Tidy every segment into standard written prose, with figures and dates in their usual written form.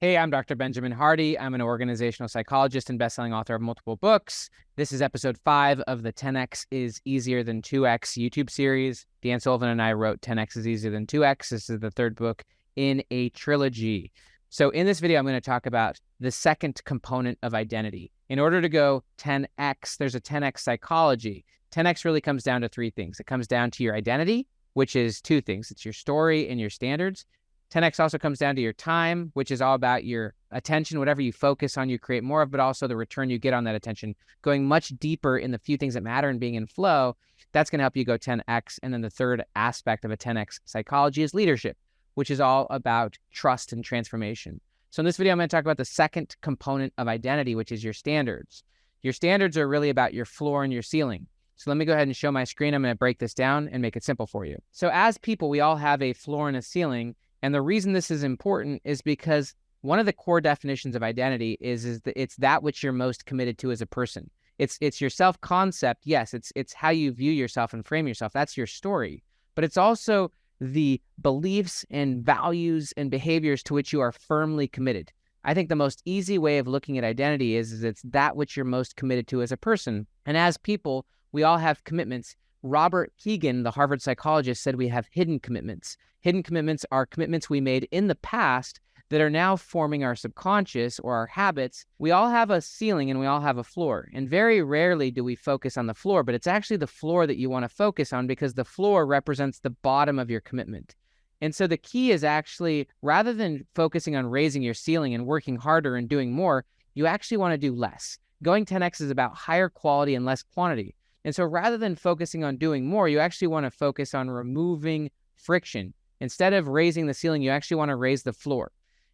Hey, I'm Dr. Benjamin Hardy. I'm an organizational psychologist and best-selling author of multiple books. This is episode 5 of the 10x is easier than 2x YouTube series. Dan Sullivan and I wrote 10x is easier than 2x. This is the third book in a trilogy. So in this video, I'm going to talk about the second component of identity. In order to go 10x, there's a 10x psychology. 10x really comes down to three things. It comes down to your identity, which is two things. It's your story and your standards. 10x also comes down to your time, which is all about your attention. Whatever you focus on, you create more of, but also the return you get on that attention. Going much deeper in the few things that matter and being in flow, that's going to help you go 10x. And then the third aspect of a 10x psychology is leadership, which is all about trust and transformation. So in this video, I'm going to talk about the second component of identity, which is your standards. Your standards are really about your floor and your ceiling. So let me go ahead and show my screen. I'm going to break this down and make it simple for you. So as people, we all have a floor and a ceiling. And the reason this is important is because one of the core definitions of identity is that it's that which you're most committed to as a person. It's your self-concept. Yes, it's how you view yourself and frame yourself. That's your story. But it's also the beliefs and values and behaviors to which you are firmly committed. I think the most easy way of looking at identity is it's that which you're most committed to as a person. And as people, we all have commitments. Robert Keegan, the Harvard psychologist, said we have hidden commitments. Hidden commitments are commitments we made in the past that are now forming our subconscious or our habits. We all have a ceiling and we all have a floor. And very rarely do we focus on the floor, but it's actually the floor that you want to focus on because the floor represents the bottom of your commitment. And so the key is actually, rather than focusing on raising your ceiling and working harder and doing more, you actually want to do less. Going 10x is about higher quality and less quantity. And so rather than focusing on doing more, you actually want to focus on removing friction. Instead of raising the ceiling, you actually want to raise the floor.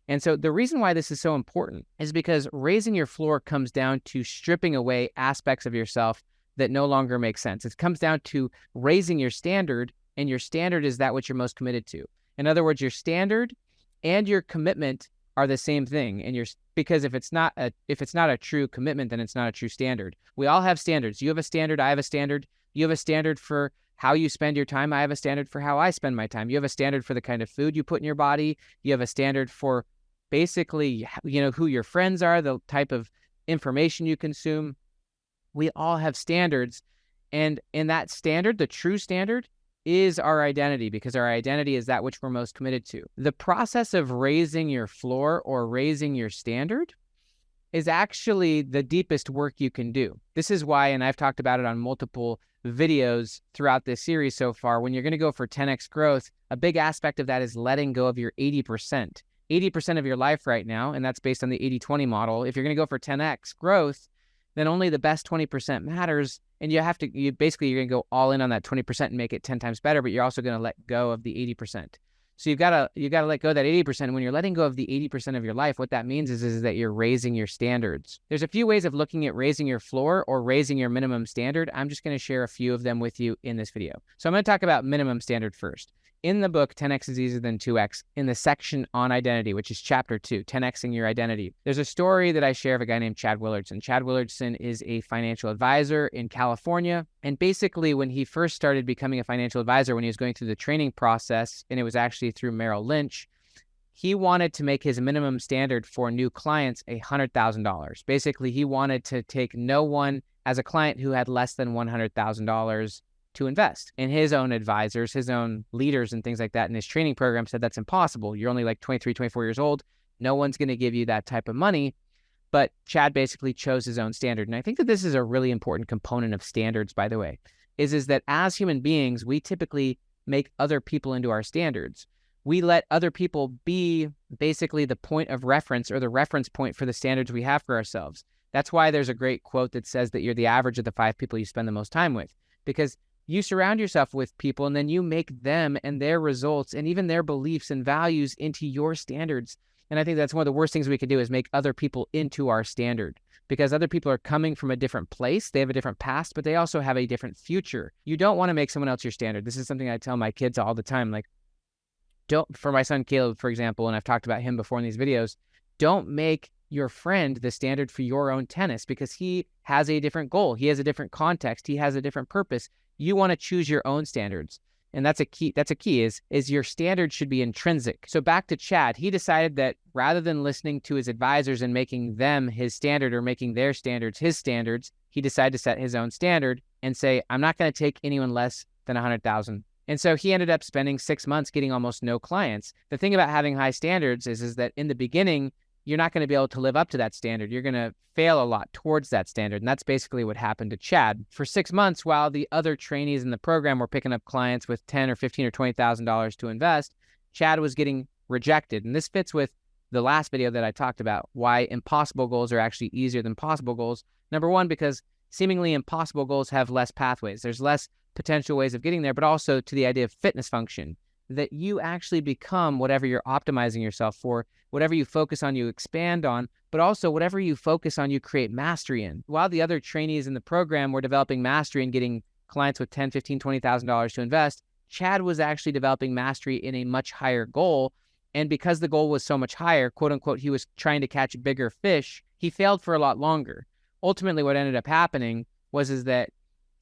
And so the reason why this is so important is because raising your floor comes down to stripping away aspects of yourself that no longer make sense. It comes down to raising your standard, and your standard is that which you're most committed to. In other words, your standard and your commitment are the same thing. And because if it's not a true commitment, then it's not a true standard. We all have standards. You have a standard, I have a standard. You have a standard for how you spend your time. I have a standard for how I spend my time. You have a standard for the kind of food you put in your body. You have a standard for basically, who your friends are, the type of information you consume. We all have standards. And in that standard, the true standard is our identity, because our identity is that which we're most committed to. The process of raising your floor or raising your standard is actually the deepest work you can do. This is why, and I've talked about it on multiple videos throughout this series so far, when you're going to go for 10x growth, a big aspect of that is letting go of your 80%. 80% of your life right now, and that's based on the 80-20 model. If you're going to go for 10x growth, then only the best 20% matters. And you're going to go all in on that 20% and make it 10 times better, but you're also going to let go of the 80%. So you got to let go of that 80%. When you're letting go of the 80% of your life, what that means is that you're raising your standards. There's a few ways of looking at raising your floor or raising your minimum standard. I'm just going to share a few of them with you in this video. So I'm going to talk about minimum standard first. In the book, 10x is easier than 2x, in the section on identity, which is chapter 2, 10xing your identity, there's a story that I share of a guy named Chad Willardson. Chad Willardson is a financial advisor in California. And basically, when he first started becoming a financial advisor, when he was going through the training process, and it was actually through Merrill Lynch, he wanted to make his minimum standard for new clients $100,000. Basically, he wanted to take no one as a client who had less than $100,000 to invest. And his own advisors, his own leaders and things like that in his training program said that's impossible. You're only like 23, 24 years old. No one's going to give you that type of money. But Chad basically chose his own standard. And I think that this is a really important component of standards, by the way, is that as human beings, we typically make other people into our standards. We let other people be basically the point of reference or the reference point for the standards we have for ourselves. That's why there's a great quote that says that you're the average of the 5 people you spend the most time with, because you surround yourself with people and then you make them and their results and even their beliefs and values into your standards. And I think that's one of the worst things we can do is make other people into our standard, because other people are coming from a different place. They have a different past, but they also have a different future. You don't want to make someone else your standard. This is something I tell my kids all the time. Like, for my son Caleb, for example, and I've talked about him before in these videos, don't make your friend the standard for your own tennis, because he has a different goal. He has a different context. He has a different purpose. You want to choose your own standards. And that's a key is your standard should be intrinsic. So back to Chad, he decided that rather than listening to his advisors and making them his standard or making their standards his standards, he decided to set his own standard and say, I'm not going to take anyone less than 100,000. And so he ended up spending 6 months getting almost no clients. The thing about having high standards is that in the beginning, you're not going to be able to live up to that standard. You're going to fail a lot towards that standard. And that's basically what happened to Chad. For 6 months, while the other trainees in the program were picking up clients with $10,000 or $15,000 or $20,000 to invest, Chad was getting rejected. And this fits with the last video that I talked about, why impossible goals are actually easier than possible goals. Number one, because seemingly impossible goals have less pathways. There's less potential ways of getting there, but also to the idea of fitness function, that you actually become whatever you're optimizing yourself for. Whatever you focus on, you expand on, but also whatever you focus on, you create mastery in. While the other trainees in the program were developing mastery and getting clients with $10,000, $15,000, $20,000 to invest, Chad was actually developing mastery in a much higher goal. And because the goal was so much higher, quote unquote, he was trying to catch bigger fish, he failed for a lot longer. Ultimately, what ended up happening is that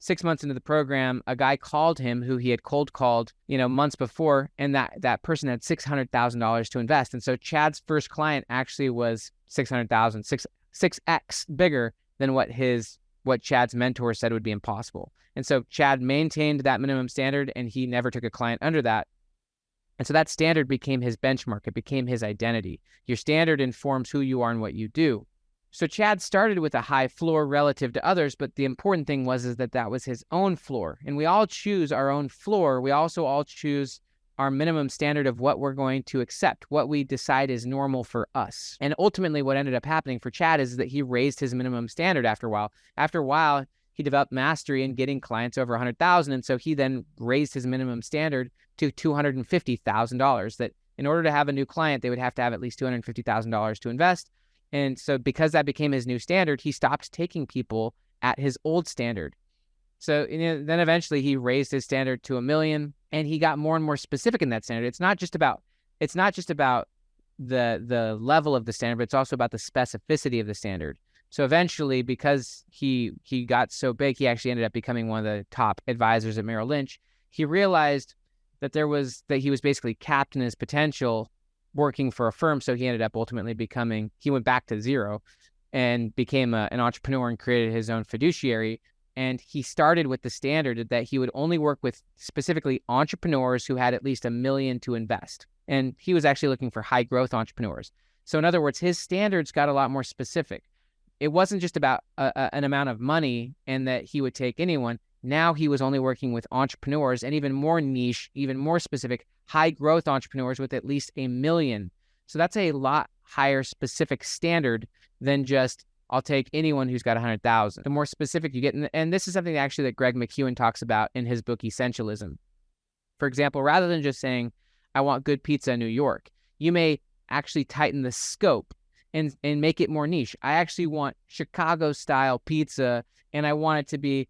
6 months into the program, a guy called him who he had cold called, months before, and that person had $600,000 to invest. And so Chad's first client actually was 600,000, 6x bigger than what Chad's mentor said would be impossible. And so Chad maintained that minimum standard, and he never took a client under that. And so that standard became his benchmark. It became his identity. Your standard informs who you are and what you do. So Chad started with a high floor relative to others, but the important thing was that was his own floor. And we all choose our own floor. We also all choose our minimum standard of what we're going to accept, what we decide is normal for us. And ultimately, what ended up happening for Chad is that he raised his minimum standard after a while. After a while, he developed mastery in getting clients over 100,000. And so he then raised his minimum standard to $250,000, that in order to have a new client, they would have to have at least $250,000 to invest. And so because that became his new standard, he stopped taking people at his old standard. So then eventually he raised his standard to $1 million, and he got more and more specific in that standard. It's not just about the level of the standard, but it's also about the specificity of the standard. So eventually, because he got so big, he actually ended up becoming one of the top advisors at Merrill Lynch. He realized that he was basically capped in his potential working for a firm. So he ended up ultimately he went back to zero and became an entrepreneur and created his own fiduciary. And he started with the standard that he would only work with specifically entrepreneurs who had at least $1 million to invest. And he was actually looking for high growth entrepreneurs. So in other words, his standards got a lot more specific. It wasn't just about an amount of money and that he would take anyone. Now he was only working with entrepreneurs, and even more niche, even more specific, high growth entrepreneurs with at least $1 million. So that's a lot higher specific standard than just, I'll take anyone who's got 100,000. The more specific you get, and this is something actually that Greg McKeown talks about in his book, Essentialism. For example, rather than just saying, I want good pizza in New York, you may actually tighten the scope and make it more niche. I actually want Chicago style pizza, and I want it to be,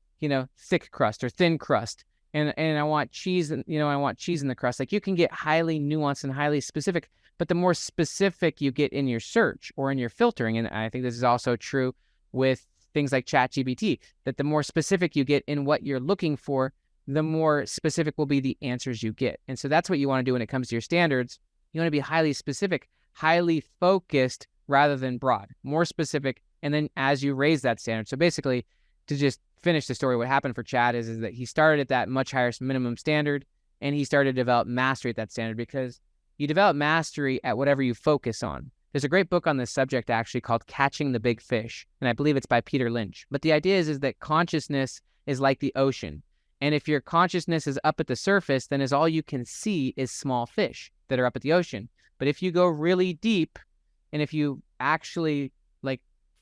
thick crust or thin crust. And I want cheese, and I want cheese in the crust. Like, you can get highly nuanced and highly specific, but the more specific you get in your search or in your filtering, and I think this is also true with things like ChatGPT, that the more specific you get in what you're looking for, the more specific will be the answers you get. And so that's what you want to do when it comes to your standards. You want to be highly specific, highly focused rather than broad, more specific. And then as you raise that standard, so basically, to just finish the story, what happened for Chad is that he started at that much higher minimum standard, and he started to develop mastery at that standard, because you develop mastery at whatever you focus on. There's a great book on this subject actually called Catching the Big Fish, and I believe it's by Peter Lynch. But the idea is that consciousness is like the ocean. And if your consciousness is up at the surface, then all you can see is small fish that are up at the ocean. But if you go really deep, and if you actually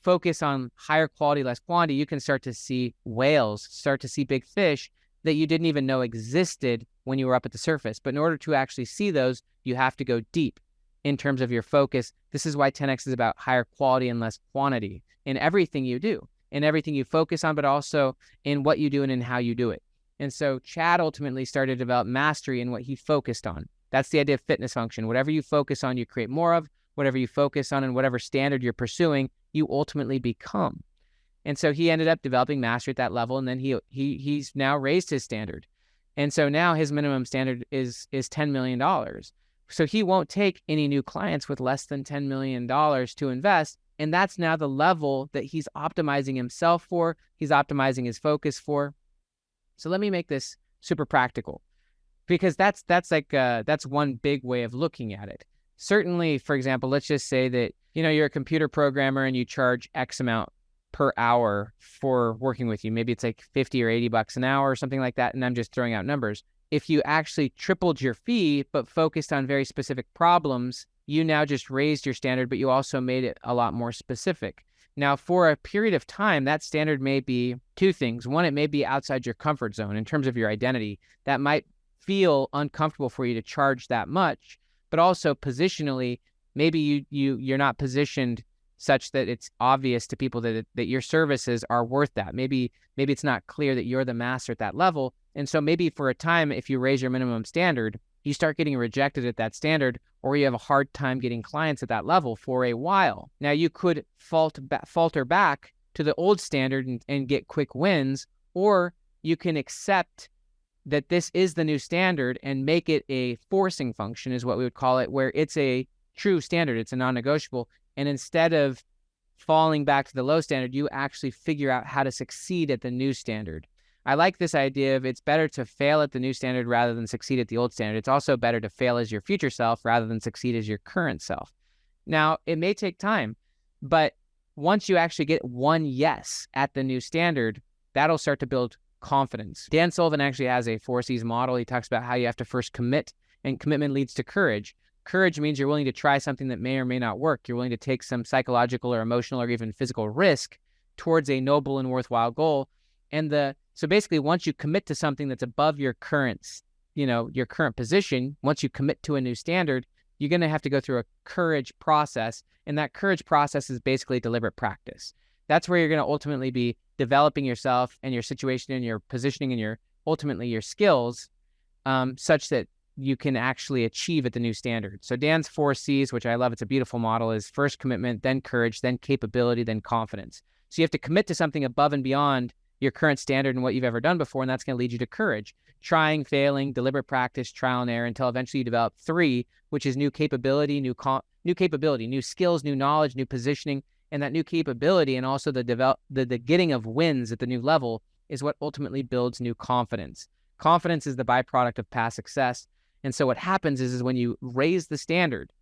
focus on higher quality, less quantity, you can start to see whales, start to see big fish that you didn't even know existed when you were up at the surface. But in order to actually see those, you have to go deep in terms of your focus. This is why 10X is about higher quality and less quantity in everything you do, in everything you focus on, but also in what you do and in how you do it. And so Chad ultimately started to develop mastery in what he focused on. That's the idea of fitness function. Whatever you focus on, you create more of. Whatever you focus on and whatever standard you're pursuing, you ultimately become. And so he ended up developing mastery at that level, and then he's now raised his standard. And so now his minimum standard is $10 million. So he won't take any new clients with less than $10 million to invest. And that's now the level that he's optimizing himself for. He's optimizing his focus for. So let me make this super practical, because that's one big way of looking at it. Certainly, for example, let's just say that, you're a computer programmer and you charge X amount per hour for working with you. Maybe it's like 50 or 80 bucks an hour or something like that. And I'm just throwing out numbers. If you actually tripled your fee, but focused on very specific problems, you now just raised your standard, but you also made it a lot more specific. Now, for a period of time, that standard may be two things. One, it may be outside your comfort zone in terms of your identity. That might feel uncomfortable for you to charge that much, but also positionally, maybe you're not positioned such that it's obvious to people that your services are worth that. Maybe it's not clear that you're the master at that level. And so maybe for a time, if you raise your minimum standard, you start getting rejected at that standard, or you have a hard time getting clients at that level for a while. Now, you could falter back to the old standard and get quick wins, or you can accept that this is the new standard and make it a forcing function, is what we would call it, where it's a true standard, it's a non-negotiable. And instead of falling back to the low standard, you actually figure out how to succeed at the new standard. I like this idea of it's better to fail at the new standard rather than succeed at the old standard. It's also better to fail as your future self rather than succeed as your current self. Now, it may take time, but once you actually get one yes at the new standard, that'll start to build confidence. Dan Sullivan actually has a 4 C's model. He talks about how you have to first commit, and commitment leads to courage. Courage means you're willing to try something that may or may not work. You're willing to take some psychological or emotional or even physical risk towards a noble and worthwhile goal. So basically, once you commit to something that's above your current position, once you commit to a new standard, you're going to have to go through a courage process. And that courage process is basically deliberate practice. That's where you're going to ultimately be developing yourself and your situation and your positioning and ultimately your skills, such that you can actually achieve at the new standard. So Dan's 4 C's, which I love, it's a beautiful model, is first commitment, then courage, then capability, then confidence. So you have to commit to something above and beyond your current standard and what you've ever done before, and that's going to lead you to courage. Trying, failing, deliberate practice, trial and error, until eventually you develop 3, which is new capability, new skills, new knowledge, new positioning, and that new capability and also the getting of wins at the new level is what ultimately builds new confidence. Confidence is the byproduct of past success. And so what happens is when you raise the standard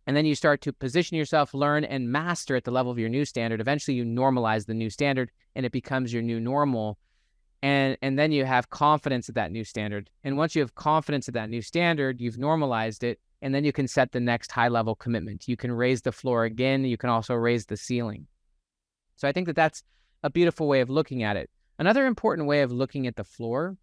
and then you start to position yourself, learn, and master at the level of your new standard, eventually you normalize the new standard and it becomes your new normal. And then you have confidence at that new standard. And once you have confidence at that new standard, you've normalized it, and then you can set the next high-level commitment. You can raise the floor again. You can also raise the ceiling. So I think that that's a beautiful way of looking at it. Another important way of looking at the floor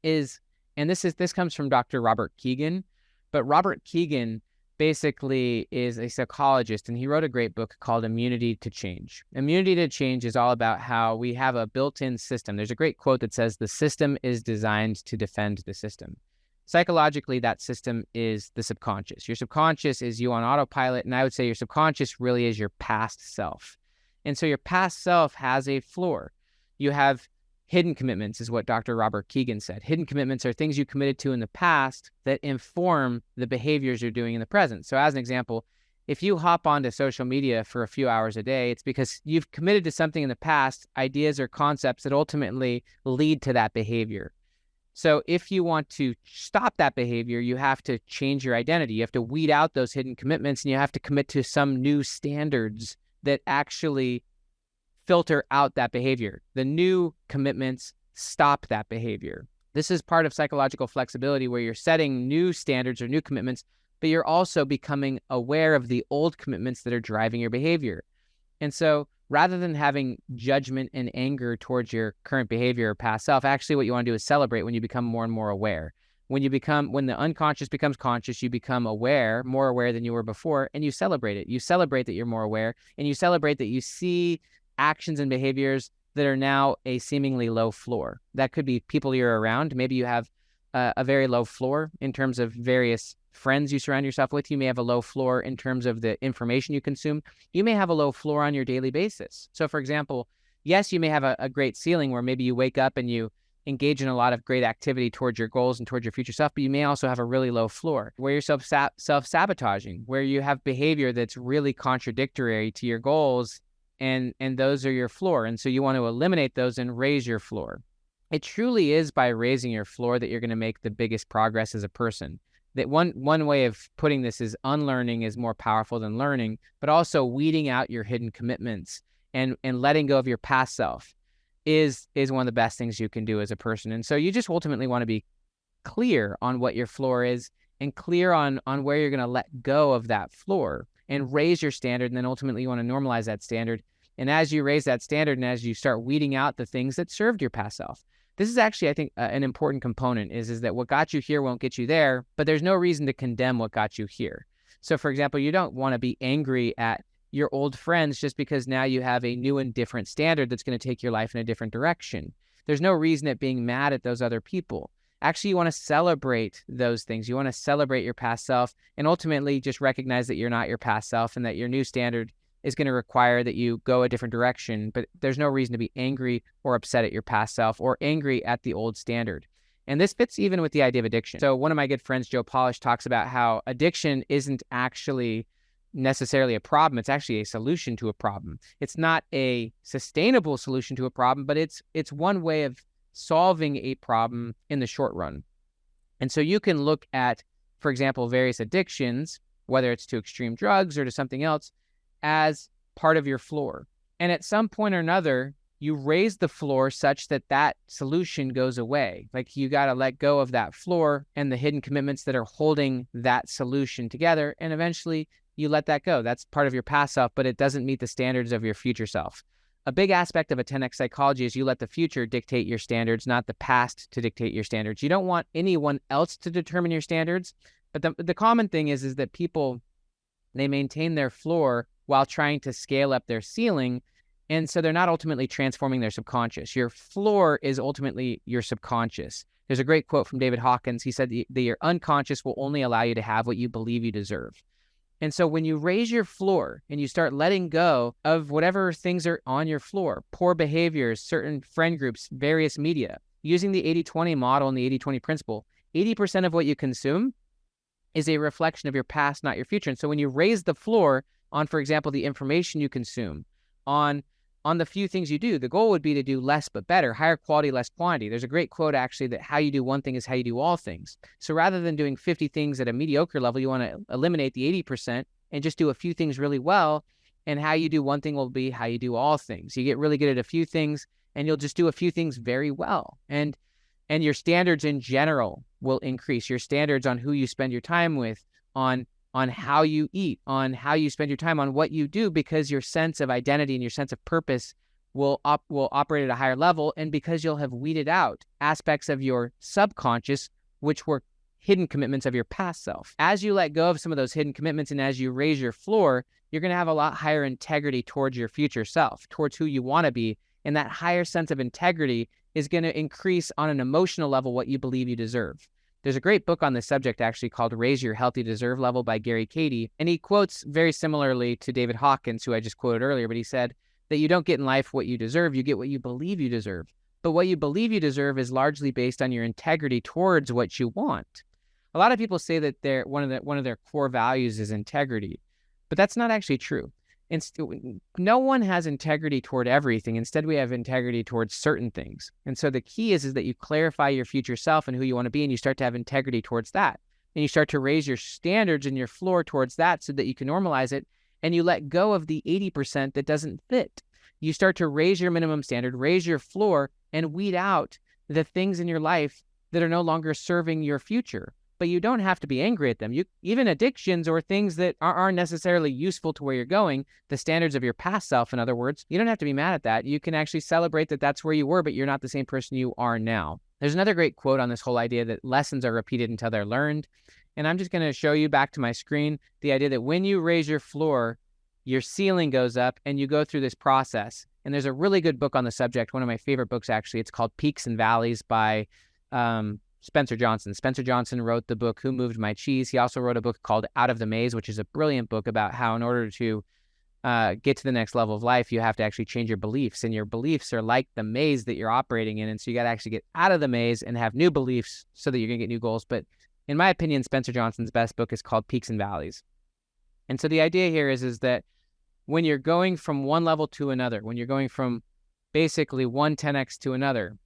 is, and this comes from Dr. Robert Kegan, but Robert Kegan basically is a psychologist, and he wrote a great book called Immunity to Change. Immunity to Change is all about how we have a built-in system. There's a great quote that says, "The system is designed to defend the system." Psychologically, that system is the subconscious. Your subconscious is you on autopilot, and I would say your subconscious really is your past self. And so your past self has a floor. You have hidden commitments, is what Dr. Robert Kegan said. Hidden commitments are things you committed to in the past that inform the behaviors you're doing in the present. So as an example, if you hop onto social media for a few hours a day, it's because you've committed to something in the past, ideas or concepts that ultimately lead to that behavior. So if you want to stop that behavior, you have to change your identity. You have to weed out those hidden commitments, and you have to commit to some new standards that actually filter out that behavior. The new commitments stop that behavior. This is part of psychological flexibility, where you're setting new standards or new commitments, but you're also becoming aware of the old commitments that are driving your behavior. And so rather than having judgment and anger towards your current behavior or past self, actually what you want to do is celebrate when you become more and more aware. When the unconscious becomes conscious, you become aware, more aware than you were before, and you celebrate it. You celebrate that you're more aware, and you celebrate that you see actions and behaviors that are now a seemingly low floor. That could be people you're around. Maybe you have a very low floor in terms of various friends you surround yourself with. You may have a low floor in terms of the information you consume. You may have a low floor on your daily basis. So for example, yes, you may have a great ceiling where maybe you wake up and you engage in a lot of great activity towards your goals and towards your future self, but you may also have a really low floor where you're self-sabotaging, where you have behavior that's really contradictory to your goals, and those are your floor. And so you want to eliminate those and raise your floor. It truly is by raising your floor that you're going to make the biggest progress as a person. That one way of putting this is unlearning is more powerful than learning, but also weeding out your hidden commitments and letting go of your past self is one of the best things you can do as a person. And so you just ultimately want to be clear on what your floor is and clear on where you're going to let go of that floor and raise your standard. And then ultimately you want to normalize that standard. And as you raise that standard and as you start weeding out the things that served your past self, this is actually, I think, an important component is that what got you here won't get you there, but there's no reason to condemn what got you here. So for example, you don't want to be angry at your old friends just because now you have a new and different standard that's going to take your life in a different direction. There's no reason at being mad at those other people. Actually, you want to celebrate those things. You want to celebrate your past self and ultimately just recognize that you're not your past self and that your new standard is going to require that you go a different direction. But there's no reason to be angry or upset at your past self or angry at the old standard. And this fits even with the idea of addiction. So one of my good friends, Joe Polish, talks about how addiction isn't actually necessarily a problem. It's actually a solution to a problem. It's not a sustainable solution to a problem, but it's one way of solving a problem in the short run. And so you can look at, for example, various addictions, whether it's to extreme drugs or to something else, as part of your floor. And at some point or another, you raise the floor such that that solution goes away. Like you got to let go of that floor and the hidden commitments that are holding that solution together. And eventually you let that go. That's part of your past self, but it doesn't meet the standards of your future self. A big aspect of a 10x psychology is you let the future dictate your standards, not the past to dictate your standards. You don't want anyone else to determine your standards. But the common thing is that people, they maintain their floor while trying to scale up their ceiling. And so they're not ultimately transforming their subconscious. Your floor is ultimately your subconscious. There's a great quote from David Hawkins. He said that your unconscious will only allow you to have what you believe you deserve. And so when you raise your floor and you start letting go of whatever things are on your floor, poor behaviors, certain friend groups, various media, using the 80-20 model and the 80-20 principle, 80% of what you consume is a reflection of your past, not your future. And so when you raise the floor on, for example, the information you consume, on the few things you do, the goal would be to do less but better, higher quality, less quantity. There's a great quote actually that how you do one thing is how you do all things. So rather than doing 50 things at a mediocre level, you want to eliminate the 80% and just do a few things really well. And how you do one thing will be how you do all things. You get really good at a few things and you'll just do a few things very well. And your standards in general will increase. Your standards on who you spend your time with, on how you eat, on how you spend your time, on what you do, because your sense of identity and your sense of purpose will operate at a higher level, and because you'll have weeded out aspects of your subconscious, which were hidden commitments of your past self. As you let go of some of those hidden commitments and as you raise your floor, you're going to have a lot higher integrity towards your future self, towards who you want to be, and that higher sense of integrity is going to increase on an emotional level what you believe you deserve. There's a great book on this subject actually called Raise Your Healthy Deserve Level by Gary Cady. And he quotes very similarly to David Hawkins, who I just quoted earlier, but he said that you don't get in life what you deserve, you get what you believe you deserve. But what you believe you deserve is largely based on your integrity towards what you want. A lot of people say that one of their core values is integrity, but that's not actually true. No one has integrity toward everything. Instead, we have integrity towards certain things. And so the key is that you clarify your future self and who you want to be, and you start to have integrity towards that. And you start to raise your standards and your floor towards that so that you can normalize it, and you let go of the 80% that doesn't fit. You start to raise your minimum standard, raise your floor, and weed out the things in your life that are no longer serving your future. But you don't have to be angry at them. Even addictions or things that aren't necessarily useful to where you're going, the standards of your past self, in other words, you don't have to be mad at that. You can actually celebrate that that's where you were, but you're not the same person you are now. There's another great quote on this whole idea that lessons are repeated until they're learned. And I'm just going to show you back to my screen the idea that when you raise your floor, your ceiling goes up and you go through this process. And there's a really good book on the subject, one of my favorite books actually. It's called Peaks and Valleys by Spencer Johnson. Spencer Johnson wrote the book Who Moved My Cheese. He also wrote a book called Out of the Maze, which is a brilliant book about how in order to get to the next level of life, you have to actually change your beliefs, and your beliefs are like the maze that you're operating in. And so you got to actually get out of the maze and have new beliefs so that you're going to get new goals. But in my opinion, Spencer Johnson's best book is called Peaks and Valleys. And so the idea here is that when you're going from one level to another, when you're going from basically one 10x to another,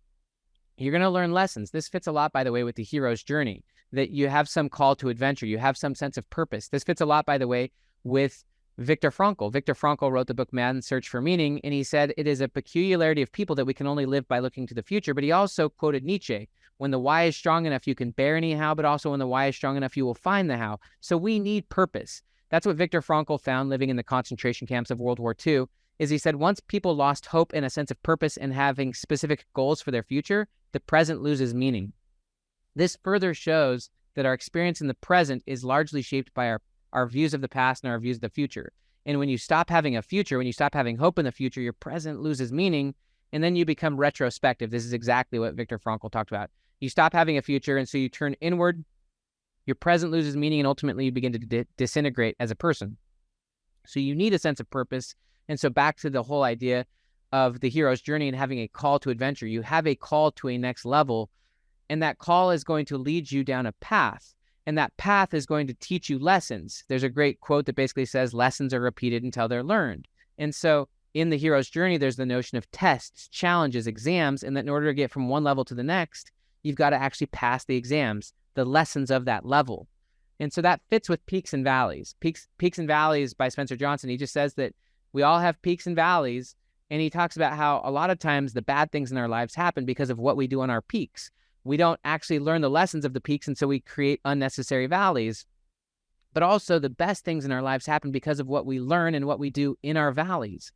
you're going to learn lessons. This fits a lot, by the way, with the hero's journey, that you have some call to adventure. You have some sense of purpose. This fits a lot, by the way, with Viktor Frankl. Viktor Frankl wrote the book Man's Search for Meaning, and he said it is a peculiarity of people that we can only live by looking to the future. But he also quoted Nietzsche, when the why is strong enough, you can bear any how, but also when the why is strong enough, you will find the how. So we need purpose. That's what Viktor Frankl found living in the concentration camps of World War II, is he said once people lost hope and a sense of purpose and having specific goals for their future, the present loses meaning. This further shows that our experience in the present is largely shaped by our views of the past and our views of the future. And when you stop having a future, when you stop having hope in the future, your present loses meaning, and then you become retrospective. This is exactly what Viktor Frankl talked about. You stop having a future, and so you turn inward, your present loses meaning, and ultimately you begin to disintegrate as a person. So you need a sense of purpose. And so back to the whole idea of the hero's journey and having a call to adventure. You have a call to a next level, and that call is going to lead you down a path. And that path is going to teach you lessons. There's a great quote that basically says lessons are repeated until they're learned. And so in the hero's journey, there's the notion of tests, challenges, exams, and that in order to get from one level to the next, you've got to actually pass the exams, the lessons of that level. And so that fits with Peaks and Valleys. Peaks and Valleys by Spencer Johnson. He just says that we all have peaks and valleys. And he talks about how a lot of times the bad things in our lives happen because of what we do on our peaks. We don't actually learn the lessons of the peaks, and so we create unnecessary valleys. But also the best things in our lives happen because of what we learn and what we do in our valleys.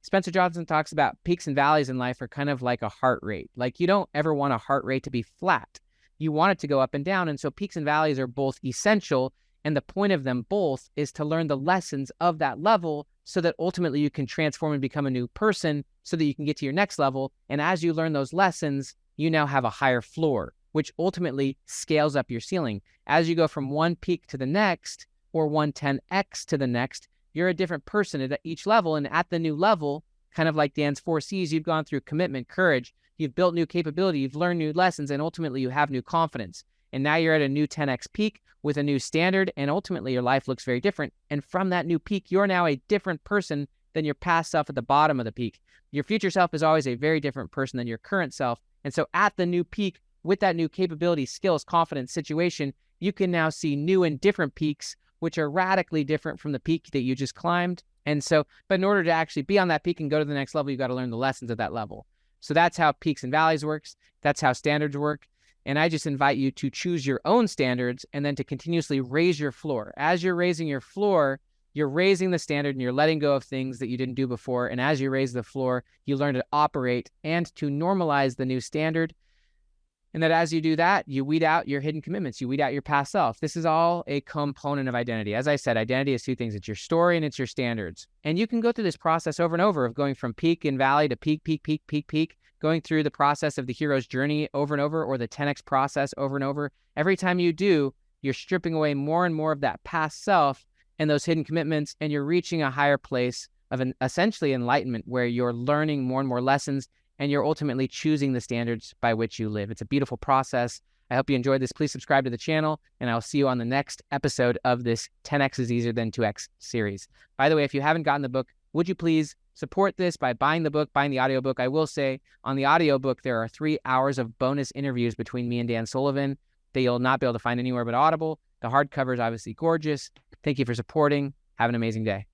Spencer Johnson talks about peaks and valleys in life are kind of like a heart rate. Like you don't ever want a heart rate to be flat. You want it to go up and down. And so peaks and valleys are both essential. And the point of them both is to learn the lessons of that level so that ultimately you can transform and become a new person so that you can get to your next level. And as you learn those lessons, you now have a higher floor, which ultimately scales up your ceiling. As you go from one peak to the next, or one 10x to the next, you're a different person at each level. And at the new level, kind of like Dan's 4 C's, you've gone through commitment, courage, you've built new capability, you've learned new lessons, and ultimately you have new confidence. And now you're at a new 10x peak with a new standard, and ultimately your life looks very different. And from that new peak, you're now a different person than your past self at the bottom of the peak. Your future self is always a very different person than your current self. And so at the new peak, with that new capability, skills, confidence, situation, you can now see new and different peaks, which are radically different from the peak that you just climbed. And so, but in order to actually be on that peak and go to the next level, you got to learn the lessons of that level. So that's how peaks and valleys works. That's how standards work. And I just invite you to choose your own standards and then to continuously raise your floor. As you're raising your floor, you're raising the standard and you're letting go of things that you didn't do before. And as you raise the floor, you learn to operate and to normalize the new standard. And that as you do that, you weed out your hidden commitments. You weed out your past self. This is all a component of identity. As I said, identity is two things. It's your story and it's your standards. And you can go through this process over and over of going from peak and valley to peak, peak, peak, peak, peak, going through the process of the hero's journey over and over, or the 10x process over and over. Every time you do, you're stripping away more and more of that past self and those hidden commitments, and you're reaching a higher place of essentially enlightenment where you're learning more and more lessons and you're ultimately choosing the standards by which you live. It's a beautiful process. I hope you enjoyed this. Please subscribe to the channel, and I'll see you on the next episode of this 10x is easier than 2x series. By the way, if you haven't gotten the book, would you please support this by buying the book, buying the audiobook? I will say on the audiobook, there are 3 hours of bonus interviews between me and Dan Sullivan that you'll not be able to find anywhere but Audible. The hardcover is obviously gorgeous. Thank you for supporting. Have an amazing day.